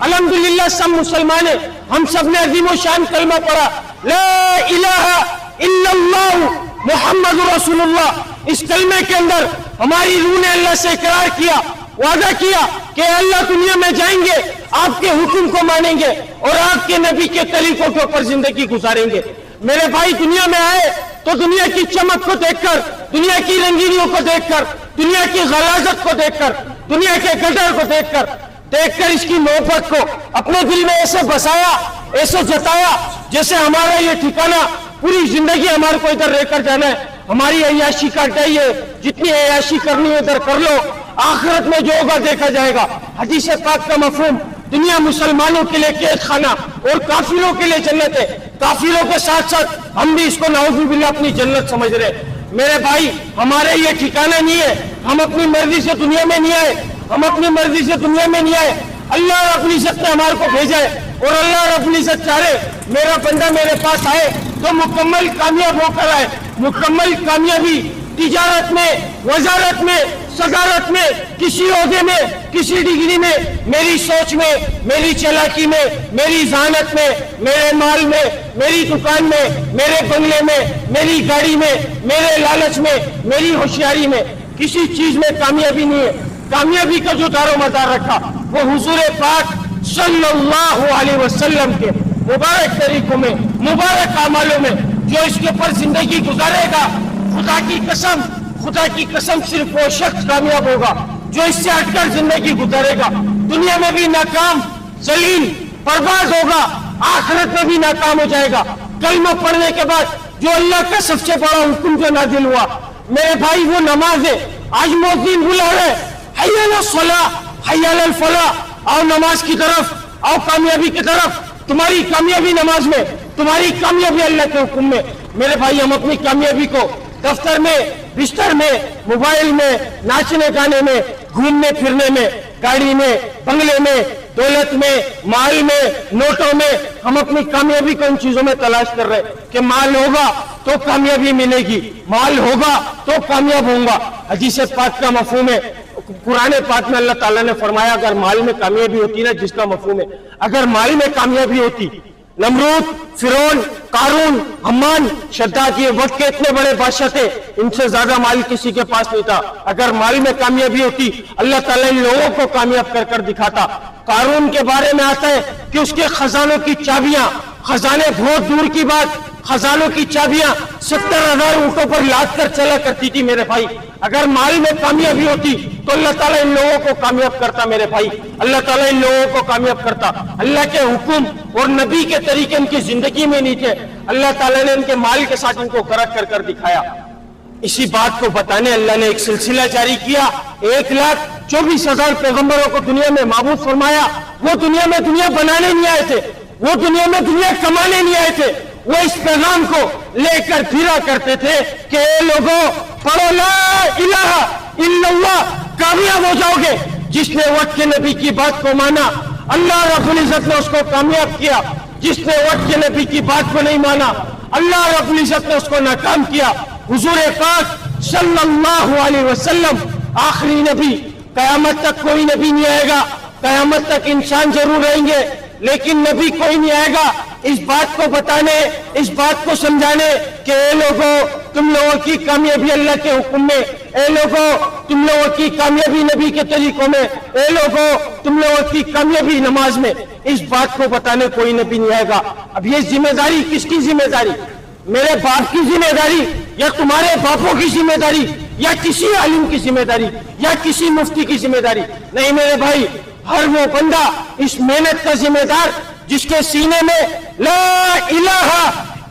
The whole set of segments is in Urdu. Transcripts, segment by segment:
الحمدللہ سب مسلمان ہیں، ہم سب نے عظیم و شان کلمہ پڑھا لا الہ الا اللہ محمد رسول اللہ۔ اس کلمے کے اندر ہماری روح نے اللہ سے اقرار کیا، وعدہ کیا کہ اللہ دنیا میں جائیں گے، آپ کے حکم کو مانیں گے اور آپ کے نبی کے طریقوں کے اوپر زندگی گزاریں گے۔ میرے بھائی دنیا میں آئے تو دنیا کی چمک کو دیکھ کر، دنیا کی رنگینیوں کو دیکھ کر، دنیا کی غلاظت کو دیکھ کر، دنیا کے گٹر کو دیکھ کر اس کی محبت کو اپنے دل میں ایسے بسایا، ایسے جتایا جیسے ہمارا یہ ٹھکانہ پوری زندگی ہمارے کو ادھر رہ کر جانا ہے، ہماری عیاشی کاٹائیے، جتنی عیاشی کرنی ہے ادھر کر لو، آخرت میں جو ہوگا دیکھا جائے گا۔ حدیث پاک کا مفہوم دنیا مسلمانوں کے لیے قید خانہ اور کافروں کے لیے جنت ہے، کافروں کے ساتھ ساتھ ہم بھی اس کو نعوذ باللہ اپنی جنت سمجھ رہے ہیں۔ میرے بھائی ہمارے یہ ٹھکانہ نہیں ہے، ہم اپنی مرضی سے دنیا میں نہیں آئے، ہم اپنی مرضی سے دنیا میں نہیں آئے، اللہ رب العزت نے ہمارے کو بھیجا ہے اور اللہ رب العزت چاہے میرا بندہ میرے پاس آئے تو مکمل کامیاب ہو کر آئے، مکمل کامیابی تجارت میں، وزارت میں، صدارت میں، کسی عہدے میں، کسی ڈگری میں، میری سوچ میں، میری چالاکی میں، میری ذہانت میں، میرے مال میں، میری دکان میں، میرے بنگلے میں، میری گاڑی میں، میرے لالچ میں، میری ہوشیاری میں، کسی چیز میں کامیابی نہیں ہے۔ کامیابی کا جو دار و مدار رکھا وہ حضور پاک صلی اللہ علیہ وسلم کے مبارک طریقوں میں، مبارک اعمالوں میں، جو اس کے اوپر زندگی گزارے گا، خدا کی قسم صرف وہ شخص کامیاب ہوگا جو اس سے ہٹ کر زندگی گزارے گا، دنیا میں بھی ناکام، ذلیل، برباد ہوگا، آخرت میں بھی ناکام ہو جائے گا۔ کلمہ پڑھنے کے بعد جو اللہ کا سب سے بڑا حکم جو نازل ہوا میرے بھائی وہ نماز ہے۔ آج مؤذن بلا رہے حی علی الصلاۃ، حی علی الفلاح، آؤ نماز کی طرف، آؤ کامیابی کی طرف، تمہاری کامیابی نماز میں، تمہاری کامیابی اللہ کے حکم میں۔ میرے بھائی ہم اپنی کامیابی کو دفتر میں، بستر میں، موبائل میں، ناچنے گانے میں، گھومنے پھرنے میں، گاڑی میں، بنگلے میں، دولت میں، مال میں، نوٹوں میں، ہم اپنی کامیابی کو ان چیزوں میں تلاش کر رہے کہ مال ہوگا تو کامیابی ملے گی، مال ہوگا تو کامیاب ہوں گا۔ حدیث پاک کا مفہوم ہے، قرآن پاک میں اللہ تعالیٰ نے فرمایا اگر مال میں کامیابی ہوتی نا، جس کا مفہوم ہے اگر مال میں کامیابی ہوتی، نمرود، فرعون، قارون، حمان، شداد یہ وقت کے اتنے بڑے بادشاہ تھے، ان سے زیادہ مال کسی کے پاس نہیں تھا، اگر مال میں کامیابی ہوتی اللہ تعالیٰ ان لوگوں کو کامیاب کر کر دکھاتا۔ قارون کے بارے میں آتا ہے کہ اس کے خزانوں کی چابیاں، خزانے بہت دور کی بات، خزانوں کی چابیاں 70,000 اونٹوں پر لاد کر چلا کرتی تھی۔ میرے بھائی اگر مال میں کامیابی ہوتی تو اللہ تعالیٰ ان لوگوں کو کامیاب کرتا۔ میرے بھائی اللہ تعالیٰ ان لوگوں کو کامیاب کرتا۔ اللہ کے حکم اور نبی کے طریقے ان کی زندگی میں نہیں تھے، اللہ تعالیٰ نے ان کے مال کے ساتھ ان کو غرق کر کر دکھایا۔ اسی بات کو بتانے اللہ نے ایک سلسلہ جاری کیا، 1,24,000 پیغمبروں کو دنیا میں معبود فرمایا۔ وہ دنیا میں دنیا بنانے نہیں آئے تھے، وہ دنیا میں دنیا کمانے نہیں آئے تھے، وہ اس پیغام کو لے کر پھرا کرتے تھے کہ اے لوگوں پڑھو لا الہ الا اللہ، کامیاب ہو جاؤ گے۔ جس نے وقت کے نبی کی بات کو مانا اللہ رب العزت نے اس کو کامیاب کیا، جس نے وقت کے نبی کی بات کو نہیں مانا اللہ رب العزت نے اس کو ناکام کیا۔ حضور پاک صلی اللہ علیہ وسلم آخری نبی، قیامت تک کوئی نبی نہیں آئے گا، قیامت تک انسان ضرور رہیں گے لیکن نبی کوئی نہیں آئے گا اس بات کو بتانے، اس بات کو سمجھانے کہ اے لوگوں تم لوگوں کی کامیابی اللہ کے حکم میں، اے لوگوں تم لوگوں کی کامیابی نبی کے طریقوں میں، اے لوگوں تم لوگوں کی کامیابی نماز میں، اس بات کو بتانے کوئی نبی نہیں آئے گا۔ اب یہ ذمہ داری کس کی ذمہ داری؟ میرے باپ کی ذمہ داری یا تمہارے باپوں کی ذمہ داری یا کسی عالم کی ذمہ داری یا کسی مفتی کی ذمہ داری؟ نہیں میرے بھائی، ہر وہ بندہ اس محنت کا ذمہ دار جس کے سینے میں لا الہ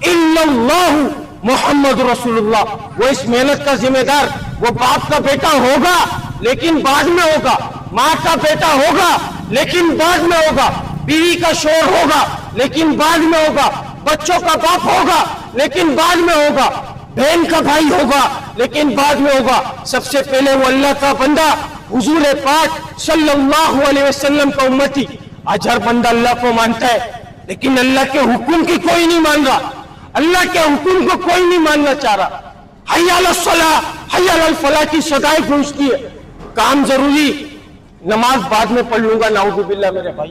الا اللہ محمد رسول اللہ، وہ اس محنت کا ذمہ دار، وہ باپ کا بیٹا ہوگا لیکن بعد میں ہوگا، ماں کا بیٹا ہوگا لیکن بعد میں ہوگا، بیوی کا شوہر ہوگا لیکن بعد میں ہوگا، بچوں کا باپ ہوگا لیکن بعد میں ہوگا، بہن کا بھائی ہوگا لیکن بعد میں ہوگا۔ سب سے پہلے وہ اللہ کا بندہ حضور پاک صلی اللہ علیہ وسلم کا امتی۔ آج ہر بندہ اللہ کو مانتا ہے لیکن اللہ کے حکم کی کوئی نہیں مان رہا، اللہ کے حکم کو کوئی نہیں ماننا چاہ رہا۔ حی علی الصلاۃ، حی علی الفلاح کی صدائیں گونجتی ہے، کام ضروری، نماز بعد میں پڑھ لوں گا، نعوذ باللہ میرے بھائی،